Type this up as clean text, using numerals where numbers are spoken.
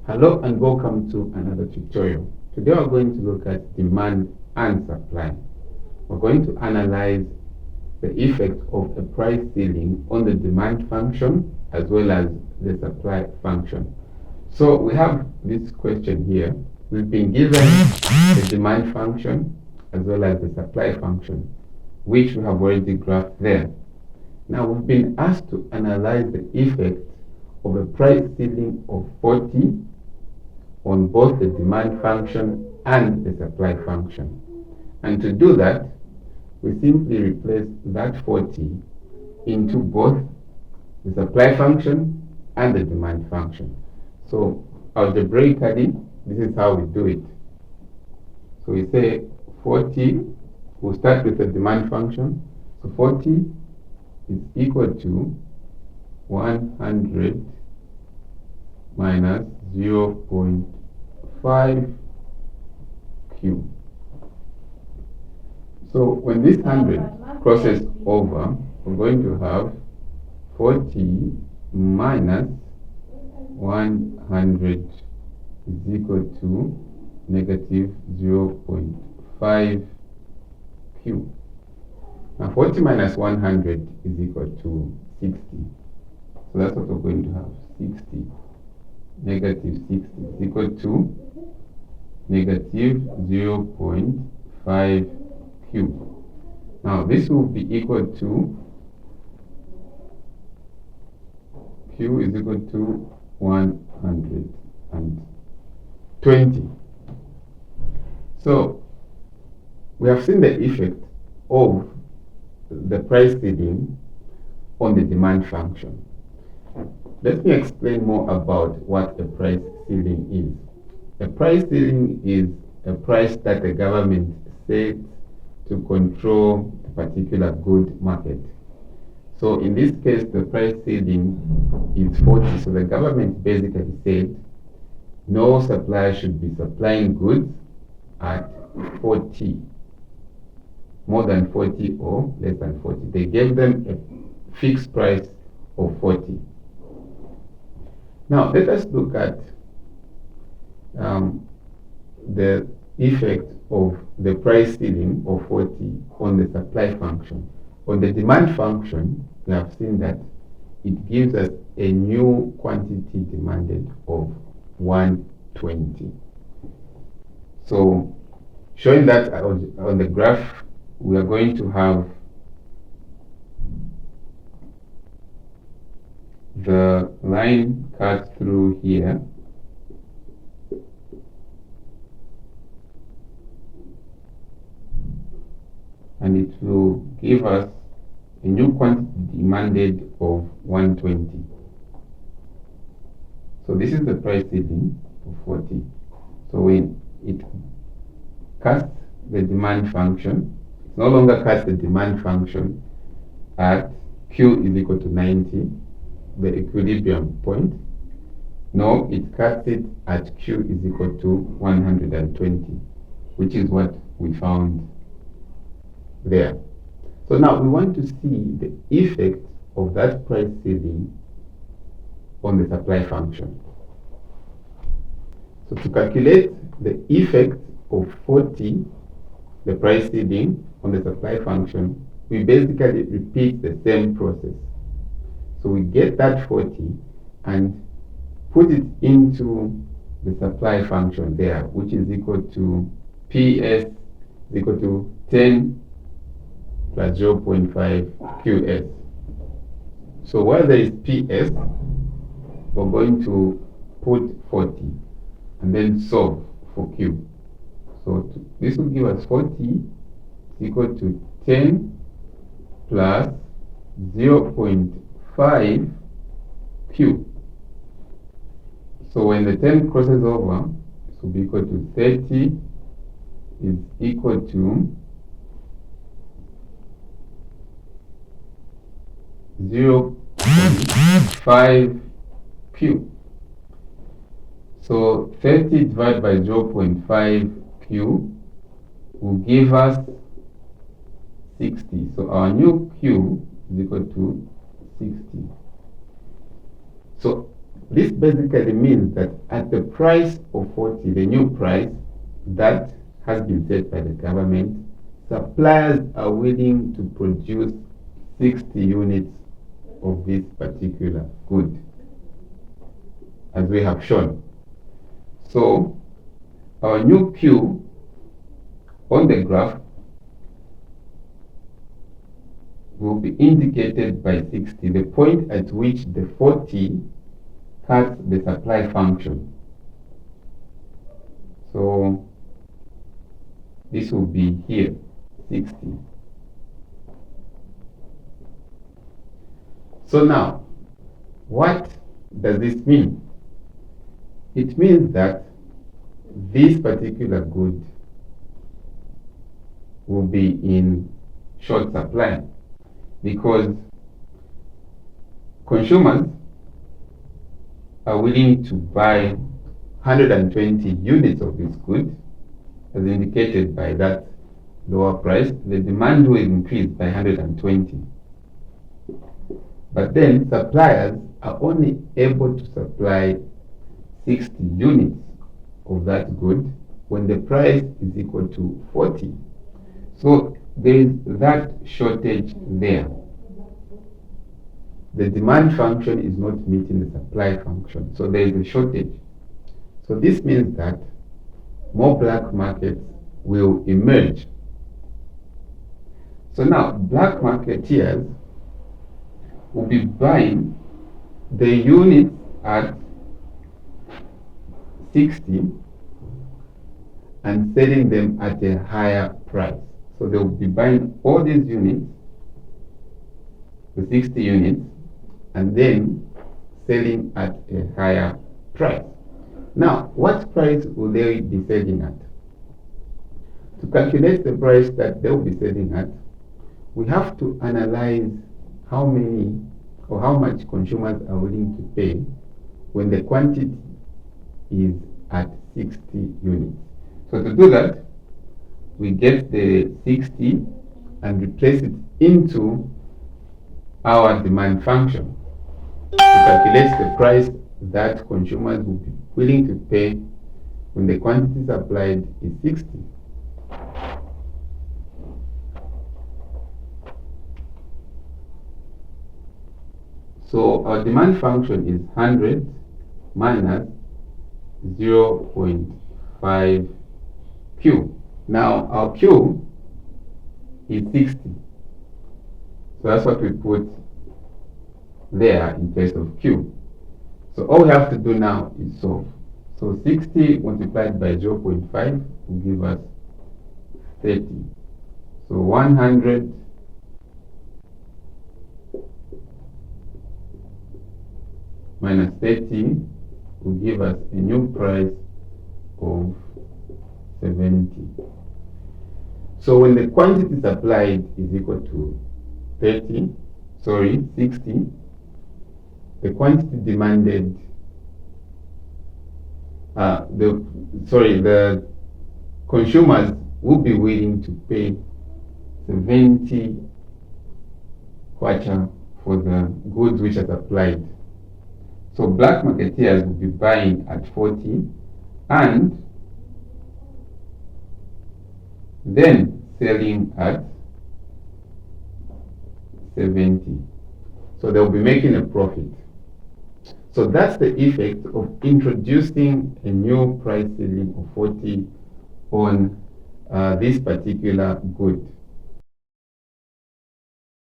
Hello and welcome to another tutorial. Today we're going to look at demand and supply. We're going to analyze the effect of a price ceiling on the demand function as well as the supply function. So we have this question here. We've been given the demand function as well as the supply function, which we have already graphed there. Now we've been asked to analyze the effect of a price ceiling of 40 on both the demand function and the supply function. And to do that, we simply replace that 40 into both the supply function and the demand function. So algebraically, this is how we do it. So we say 40, we'll start with the demand function. So 40 is equal to 100 minus 0.5 Q. So when this 100 crosses over, we're going to have 40 minus 100 is equal to negative 0.5 Q. Now 40 minus 100 is equal to 60. So that's what we're going to have, 60. Negative 60 is equal to negative 0.5 cube. Now this will be equal to Q is equal to 120. So we have seen the effect of the price ceiling on the demand function. Let me explain more about what a price ceiling is. A price ceiling is a price that the government sets to control a particular good market. So in this case, the price ceiling is 40. So the government basically said no supplier should be supplying goods at 40, more than 40 or less than 40. They gave them a fixed price of 40. Now let us look at the effect of the price ceiling of 40 on the supply function. On the demand function, we have seen that it gives us a new quantity demanded of 120. So showing that on the graph, we are going to have the line cut through here, and it will give us a new quantity demanded of 120. So this is the price ceiling of 40. So when it casts the demand function, it no longer casts the demand function at Q is equal to 90, the equilibrium point. No, it casts it at Q is equal to 120, which is what we found there. So now we want to see the effect of that price ceiling on the supply function. So to calculate the effect of 40, the price ceiling on the supply function, we basically repeat the same process. So we get that 40 and put it into the supply function there, which is equal to PS is equal to 10 plus 0.5 QS. So where there is PS, we're going to put 40 and then solve for Q. So this will give us 40 is equal to 10 plus 0.5 Q. So when the 10 crosses over, this will be equal to 30 is equal to 0.5 Q. So 30 divided by 0.5 Q will give us 60. So our new Q is equal to 60. So This basically means that at the price of 40, the new price that has been set by the government, suppliers are willing to produce 60 units of this particular good, as we have shown. So our new Q on the graph will be indicated by 60, the point at which the 40 cuts the supply function. So this will be here, 60. So now, what does this mean? It means that this particular good will be in short supply because consumers are willing to buy 120 units of this good, as indicated by that lower price. The demand will increase by 120. But then suppliers are only able to supply 60 units of that good when the price is equal to 40. So there is that shortage there. The demand function is not meeting the supply function, so there is a shortage. So this means that more black markets will emerge. So now black marketeers will be buying the units at 60 and selling them at a higher price. So they will be buying all these units, the 60 units, and then selling at a higher price. Now, what price will they be selling at? To calculate the price that they will be selling at, we have to analyze how many or how much consumers are willing to pay when the quantity is at 60 units. So to do that, we get the 60 and replace it into our demand function to calculate the price that consumers will be willing to pay when the quantity supplied is 60. So our demand function is 100 minus 0.5 Q. Now our Q is 60. So that's what we put there in place of Q. So all we have to do now is solve. So 60 multiplied by 0.5 will give us 30. So 100 minus 30 will give us a new price of 70. So when the quantity supplied is equal to 60, the quantity demanded, the consumers will be willing to pay 70 kwacha for the goods which are supplied. So black marketeers will be buying at 40 and then selling at 70. So they'll be making a profit. So that's the effect of introducing a new price ceiling of 40 on this particular good.